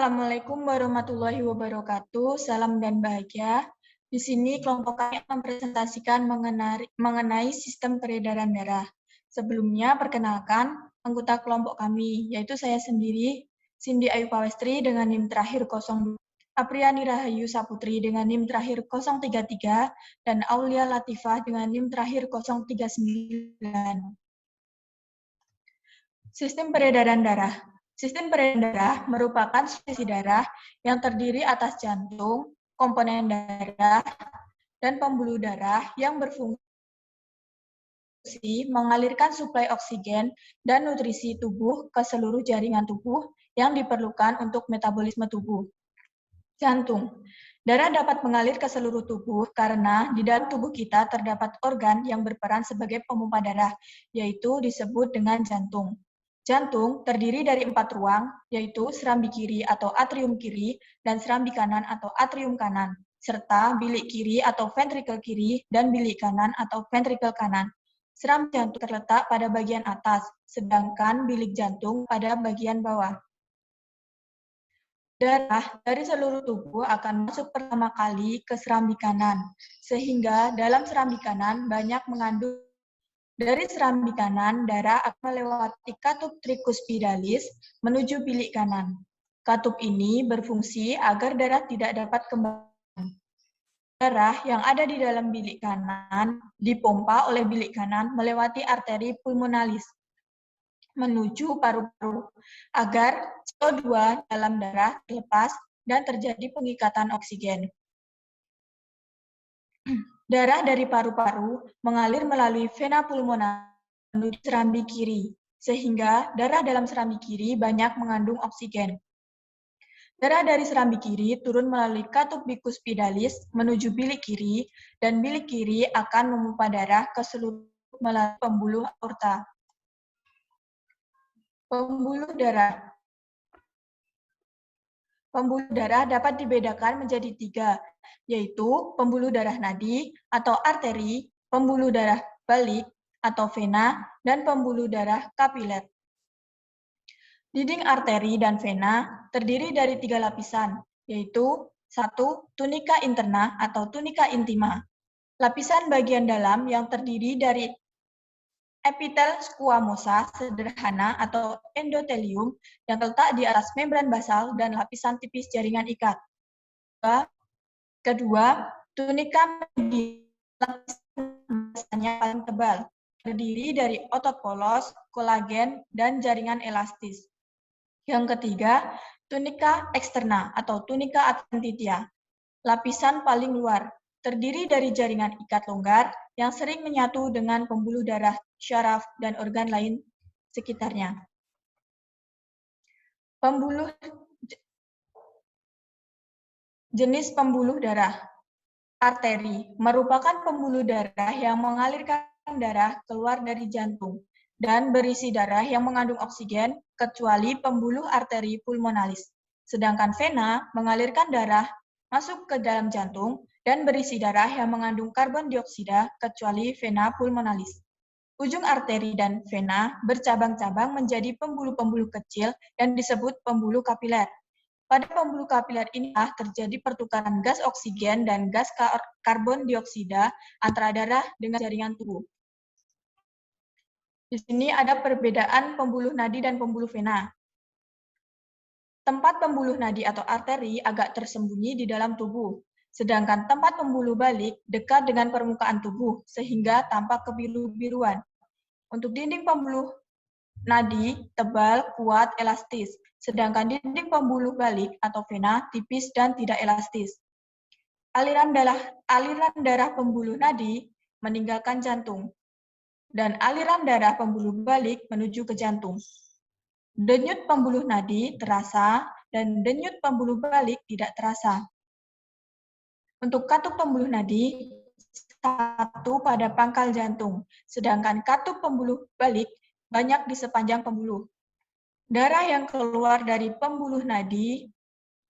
Assalamualaikum warahmatullahi wabarakatuh. Salam dan bahagia. Di sini kelompok kami mempresentasikan mengenai sistem peredaran darah. Sebelumnya, perkenalkan anggota kelompok kami, yaitu saya sendiri, Cindy Ayu Pawestri dengan NIM terakhir 02, Apriani Rahayu Saputri dengan NIM terakhir 033, dan Aulia Latifah dengan NIM terakhir 039. Sistem peredaran darah. Sistem peredaran darah merupakan sirkulasi darah yang terdiri atas jantung, komponen darah, dan pembuluh darah yang berfungsi mengalirkan suplai oksigen dan nutrisi tubuh ke seluruh jaringan tubuh yang diperlukan untuk metabolisme tubuh. Jantung. Darah dapat mengalir ke seluruh tubuh karena di dalam tubuh kita terdapat organ yang berperan sebagai pompa darah, yaitu disebut dengan jantung. Jantung terdiri dari 4 ruang, yaitu serambi kiri atau atrium kiri dan serambi kanan atau atrium kanan, serta bilik kiri atau ventrikel kiri dan bilik kanan atau ventrikel kanan. Serambi jantung terletak pada bagian atas, sedangkan bilik jantung pada bagian bawah. Darah dari seluruh tubuh akan masuk pertama kali ke serambi kanan, sehingga dalam serambi kanan banyak mengandung. Dari serambi kanan, darah akan melewati katup tricuspidalis menuju bilik kanan. Katup ini berfungsi agar darah tidak dapat kembali. Darah yang ada di dalam bilik kanan dipompa oleh bilik kanan melewati arteri pulmonalis menuju paru-paru agar CO2 dalam darah lepas dan terjadi pengikatan oksigen. Darah dari paru-paru mengalir melalui vena pulmonalis menuju serambi kiri, sehingga darah dalam serambi kiri banyak mengandung oksigen. Darah dari serambi kiri turun melalui katup bicuspidalis menuju bilik kiri, dan bilik kiri akan memompa darah ke seluruh melalui pembuluh aorta. Pembuluh darah. Pembuluh darah dapat dibedakan menjadi 3, yaitu pembuluh darah nadi atau arteri, pembuluh darah balik atau vena, dan pembuluh darah kapiler. Dinding arteri dan vena terdiri dari 3 lapisan, yaitu 1. Tunika interna atau tunika intima. Lapisan bagian dalam yang terdiri dari epitel squamosa sederhana atau endotelium yang terletak di atas membran basal dan lapisan tipis jaringan ikat. Kedua, tunika media, lapisannya paling tebal, terdiri dari otot polos, kolagen, dan jaringan elastis. Yang ketiga, tunika eksterna atau tunika adventitia, lapisan paling luar, terdiri dari jaringan ikat longgar yang sering menyatu dengan pembuluh darah, syaraf, dan organ lain sekitarnya. Jenis pembuluh darah. Arteri merupakan pembuluh darah yang mengalirkan darah keluar dari jantung dan berisi darah yang mengandung oksigen kecuali pembuluh arteri pulmonalis. Sedangkan vena mengalirkan darah masuk ke dalam jantung dan berisi darah yang mengandung karbon dioksida kecuali vena pulmonalis. Ujung arteri dan vena bercabang-cabang menjadi pembuluh-pembuluh kecil yang disebut pembuluh kapiler. Pada pembuluh kapiler inilah terjadi pertukaran gas oksigen dan gas karbon dioksida antara darah dengan jaringan tubuh. Di sini ada perbedaan pembuluh nadi dan pembuluh vena. Tempat pembuluh nadi atau arteri agak tersembunyi di dalam tubuh, sedangkan tempat pembuluh balik dekat dengan permukaan tubuh sehingga tampak kebiru-biruan. Untuk dinding pembuluh nadi tebal, kuat, elastis, sedangkan dinding pembuluh balik atau vena tipis dan tidak elastis. Aliran darah pembuluh nadi meninggalkan jantung, dan aliran darah pembuluh balik menuju ke jantung. Denyut pembuluh nadi terasa, dan denyut pembuluh balik tidak terasa. Untuk katup pembuluh nadi, satu pada pangkal jantung, sedangkan katup pembuluh balik banyak di sepanjang pembuluh. Darah yang keluar dari pembuluh nadi,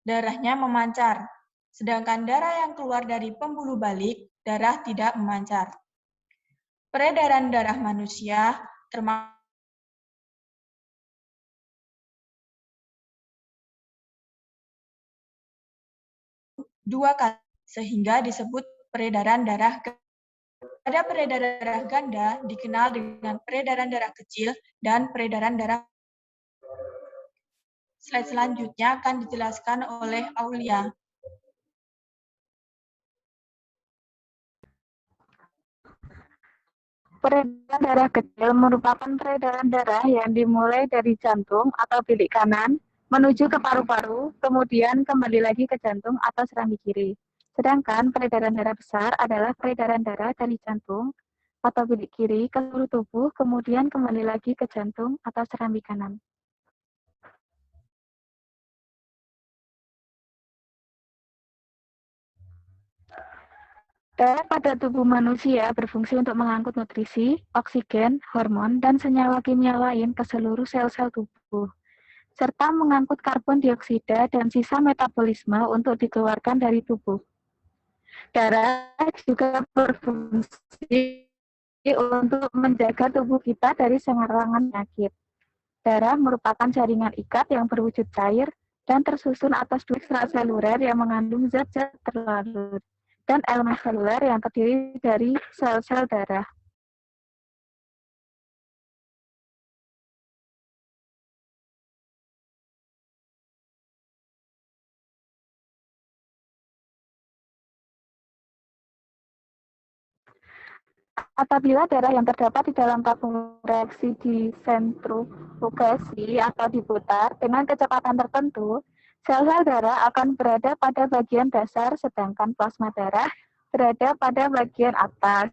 darahnya memancar, sedangkan darah yang keluar dari pembuluh balik, darah tidak memancar. Peredaran darah manusia termasuk 2 kali, sehingga disebut peredaran darah. Pada peredaran darah ganda dikenal dengan peredaran darah kecil dan peredaran darah. Slide selanjutnya akan dijelaskan oleh Aulia. Peredaran darah kecil merupakan peredaran darah yang dimulai dari jantung atau bilik kanan menuju ke paru-paru, kemudian kembali lagi ke jantung atau serambi kiri. Sedangkan peredaran darah besar adalah peredaran darah dari jantung atau bilik kiri ke seluruh tubuh, kemudian kembali lagi ke jantung atau serambi kanan. Darah pada tubuh manusia berfungsi untuk mengangkut nutrisi, oksigen, hormon, dan senyawa kimia lain ke seluruh sel-sel tubuh, serta mengangkut karbon dioksida dan sisa metabolisme untuk dikeluarkan dari tubuh. Darah juga berfungsi untuk menjaga tubuh kita dari serangan penyakit. Darah merupakan jaringan ikat yang berwujud cair dan tersusun atas dua ekstraseluler yang mengandung zat-zat terlarut dan elemen seluler yang terdiri dari sel-sel darah. Apabila darah yang terdapat di dalam tabung reaksi disentrifugasi atau diputar dengan kecepatan tertentu, sel-sel darah akan berada pada bagian dasar, sedangkan plasma darah berada pada bagian atas.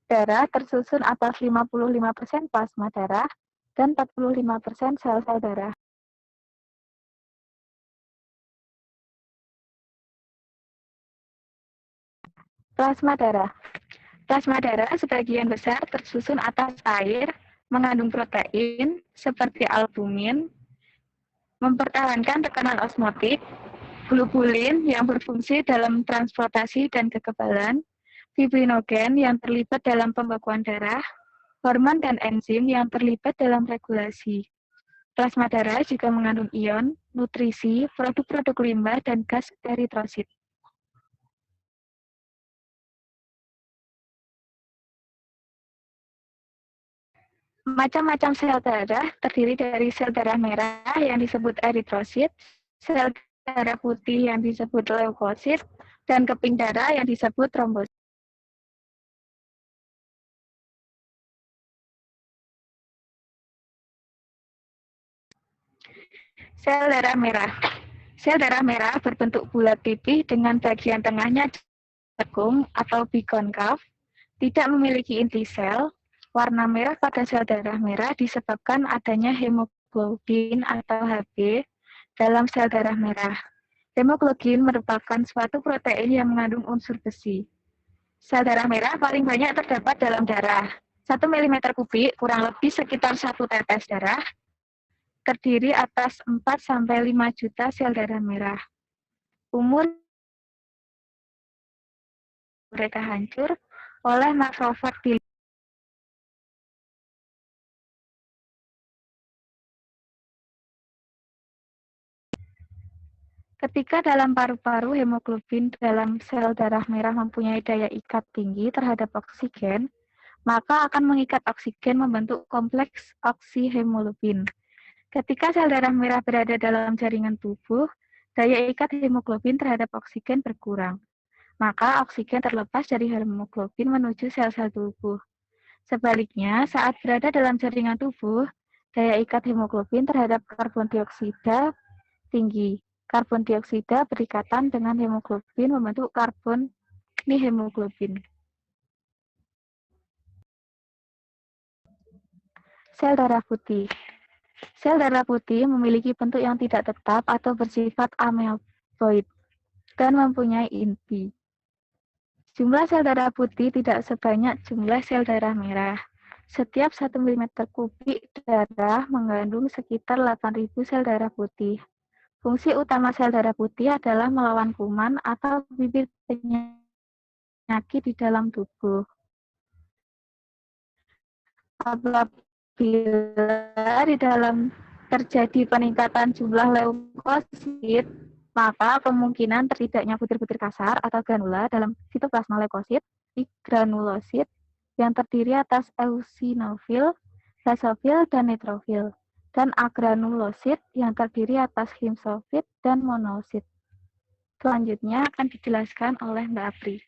Darah tersusun atas 55% plasma darah dan 45% sel-sel darah. Plasma darah. Plasma darah sebagian besar tersusun atas air, mengandung protein seperti albumin, mempertahankan tekanan osmotik, globulin yang berfungsi dalam transportasi dan kekebalan, fibrinogen yang terlibat dalam pembekuan darah, hormon dan enzim yang terlibat dalam regulasi. Plasma darah juga mengandung ion, nutrisi, produk-produk limbah, dan gas eritrosit. Macam-macam sel darah terdiri dari sel darah merah yang disebut eritrosit, sel darah putih yang disebut leukosit, dan keping darah yang disebut trombosit. Sel darah merah. Sel darah merah berbentuk bulat pipih dengan bagian tengahnya cekung atau bikonkav, tidak memiliki inti sel. Warna merah pada sel darah merah disebabkan adanya hemoglobin atau Hb dalam sel darah merah. Hemoglobin merupakan suatu protein yang mengandung unsur besi. Sel darah merah paling banyak terdapat dalam darah. 1 mm kubik kurang lebih sekitar 1 tetes darah terdiri atas 4-5 juta sel darah merah. Umur mereka hancur oleh makrofag di Ketika dalam paru-paru hemoglobin dalam sel darah merah mempunyai daya ikat tinggi terhadap oksigen, maka akan mengikat oksigen membentuk kompleks oksihemoglobin. Ketika sel darah merah berada dalam jaringan tubuh, daya ikat hemoglobin terhadap oksigen berkurang. Maka oksigen terlepas dari hemoglobin menuju sel-sel tubuh. Sebaliknya, saat berada dalam jaringan tubuh, daya ikat hemoglobin terhadap karbon dioksida tinggi. Karbon dioksida berikatan dengan hemoglobin membentuk karbon hemoglobin. Sel darah putih. Sel darah putih memiliki bentuk yang tidak tetap atau bersifat amoeboid dan mempunyai inti. Jumlah sel darah putih tidak sebanyak jumlah sel darah merah. Setiap 1 mm kubik darah mengandung sekitar 8.000 sel darah putih. Fungsi utama sel darah putih adalah melawan kuman atau bibit penyakit di dalam tubuh. Apabila di dalam terjadi peningkatan jumlah leukosit, maka kemungkinan tertibaknya butir-butir kasar atau granula dalam sitoplasma leukosit, granulosit, yang terdiri atas eosinofil, basofil, dan neutrofil, dan agranulosit yang terdiri atas hemofil dan monosit. Selanjutnya akan dijelaskan oleh Mbak Apri.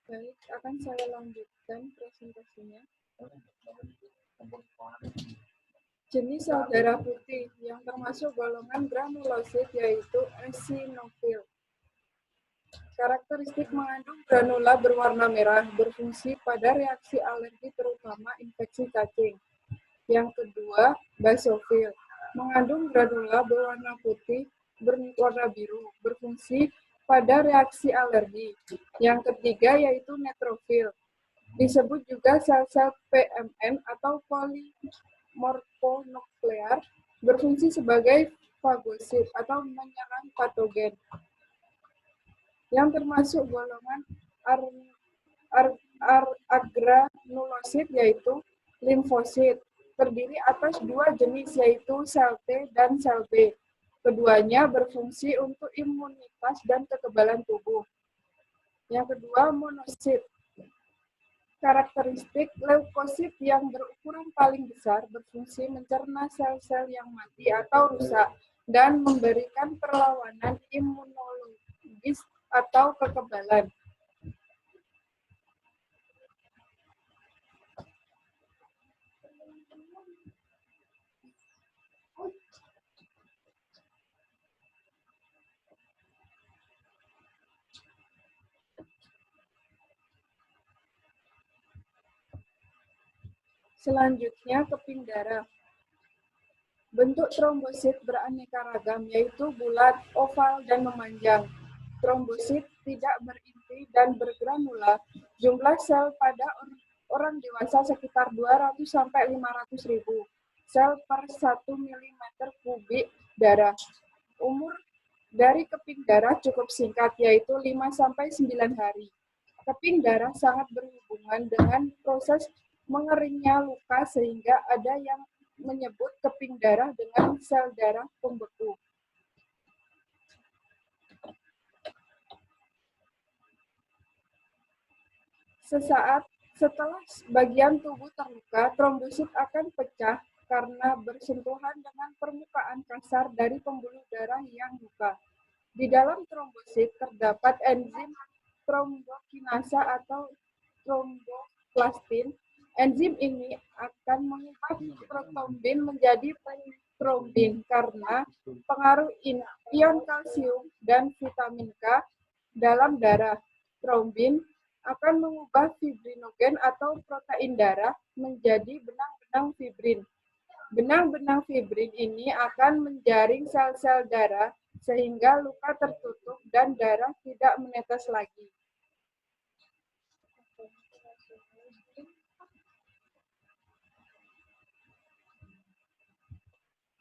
Baik, akan saya lanjutkan presentasinya. Jenis sel darah putih yang termasuk golongan granulosit yaitu eosinofil. Karakteristik mengandung granula berwarna merah, berfungsi pada reaksi alergi terutama infeksi cacing. Yang kedua, basofil, mengandung granula berwarna putih, berwarna biru, berfungsi pada reaksi alergi. Yang ketiga yaitu neutrofil, disebut juga sel-sel PMN atau polimorfonuklear, berfungsi sebagai fagosit atau menyerang patogen. Yang termasuk golongan agranulosit yaitu limfosit, terdiri atas dua jenis yaitu sel T dan sel B. Keduanya berfungsi untuk imunitas dan kekebalan tubuh. Yang kedua, monosit. Karakteristik leukosit yang berukuran paling besar berfungsi mencerna sel-sel yang mati atau rusak dan memberikan perlawanan imunologis atau kekebalan. Selanjutnya, keping darah. Bentuk trombosit beraneka ragam, yaitu bulat, oval, dan memanjang. Trombosit tidak berinti dan bergranula. Jumlah sel pada orang dewasa sekitar 200-500 ribu sel per 1 mm kubik darah. Umur dari keping darah cukup singkat, yaitu 5-9 hari. Keping darah sangat berhubungan dengan proses mengeringnya luka sehingga ada yang menyebut keping darah dengan sel darah pembeku. Sesaat setelah bagian tubuh terluka, trombosit akan pecah karena bersentuhan dengan permukaan kasar dari pembuluh darah yang luka. Di dalam trombosit terdapat enzim trombokinasa atau tromboplastin. Enzim ini akan mengubah protombin menjadi trombin karena pengaruh ion kalsium dan vitamin K dalam darah. Trombin akan mengubah fibrinogen atau protein darah menjadi benang-benang fibrin. Benang-benang fibrin ini akan menjaring sel-sel darah sehingga luka tertutup dan darah tidak menetes lagi.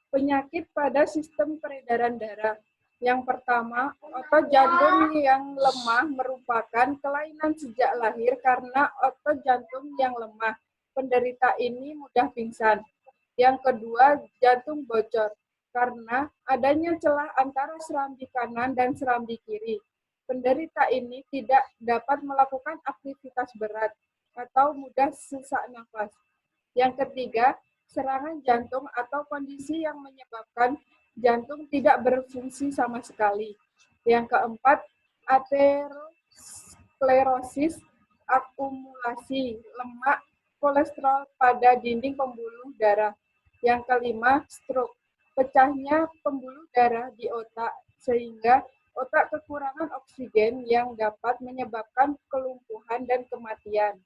Penyakit pada sistem peredaran darah. Yang pertama, otot jantung yang lemah merupakan kelainan sejak lahir karena otot jantung yang lemah. Penderita ini mudah pingsan. Yang kedua, jantung bocor karena adanya celah antara serambi kanan dan serambi kiri. Penderita ini tidak dapat melakukan aktivitas berat atau mudah sesak nafas. Yang ketiga, serangan jantung atau kondisi yang menyebabkan jantung tidak berfungsi sama sekali. Yang keempat, aterosklerosis, akumulasi lemak kolesterol pada dinding pembuluh darah. Yang kelima, stroke, pecahnya pembuluh darah di otak sehingga otak kekurangan oksigen yang dapat menyebabkan kelumpuhan dan kematian.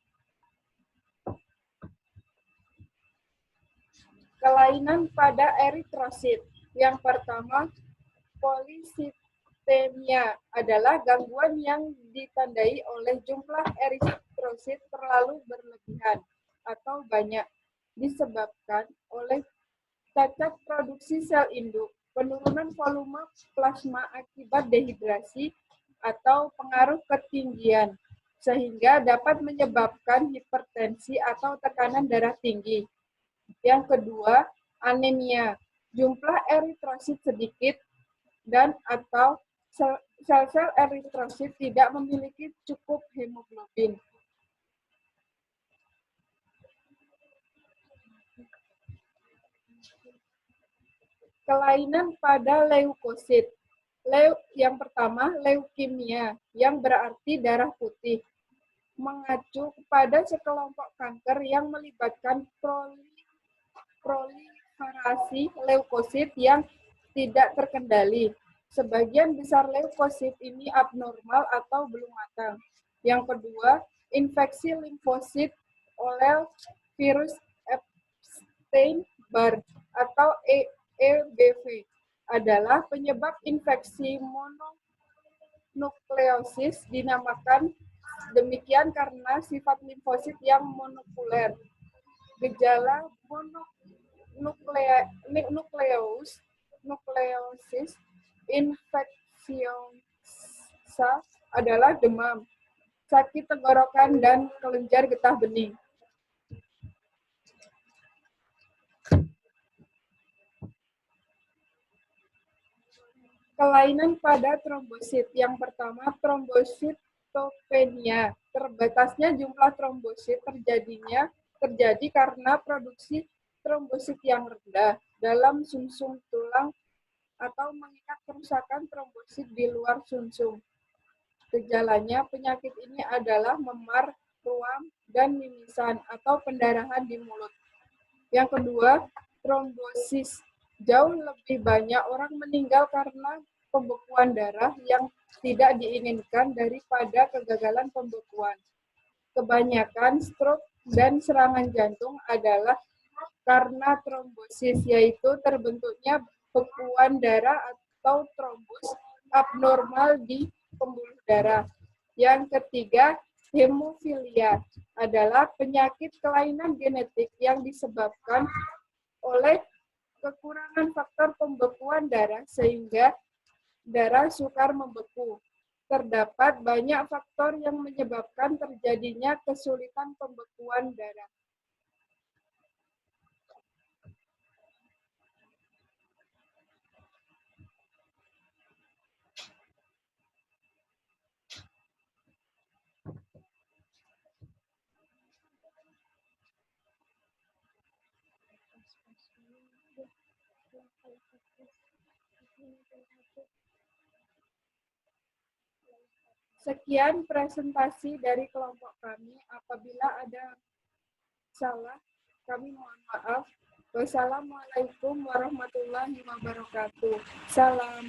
Kelainan pada eritrosit. Yang pertama, polisitemia adalah gangguan yang ditandai oleh jumlah eritrosit terlalu berlebihan atau banyak, disebabkan oleh cacat produksi sel induk, penurunan volume plasma akibat dehidrasi, atau pengaruh ketinggian, sehingga dapat menyebabkan hipertensi atau tekanan darah tinggi. Yang kedua, anemia. Jumlah eritrosit sedikit dan atau sel-sel eritrosit tidak memiliki cukup hemoglobin. Kelainan pada leukosit. Yang pertama, leukemia, yang berarti darah putih, mengacu kepada sekelompok kanker yang melibatkan proliferasi leukosit yang tidak terkendali. Sebagian besar leukosit ini abnormal atau belum matang. Yang kedua, infeksi limfosit oleh virus Epstein-Barr atau EBV adalah penyebab infeksi mononukleosis, dinamakan demikian karena sifat limfosit yang monokuler. Gejala nukleosis infeksiosa adalah demam, sakit tenggorokan, dan kelenjar getah bening. Kelainan pada trombosit. Yang pertama, trombositopenia. Terbatasnya jumlah trombosit terjadi karena produksi trombosit yang rendah dalam sumsum tulang atau mengikat kerusakan trombosit di luar sumsum. Gejalanya, penyakit ini adalah memar, ruam, dan mimisan atau pendarahan di mulut. Yang kedua, trombosis. Jauh lebih banyak orang meninggal karena pembekuan darah yang tidak diinginkan daripada kegagalan pembekuan. Kebanyakan stroke dan serangan jantung adalah karena trombosis, yaitu terbentuknya bekuan darah atau trombus abnormal di pembuluh darah. Yang ketiga, hemofilia adalah penyakit kelainan genetik yang disebabkan oleh kekurangan faktor pembekuan darah sehingga darah sukar membeku. Terdapat banyak faktor yang menyebabkan terjadinya kesulitan pembekuan darah. Sekian presentasi dari kelompok kami. Apabila ada salah, kami mohon maaf. Wassalamualaikum warahmatullahi wabarakatuh. Salam.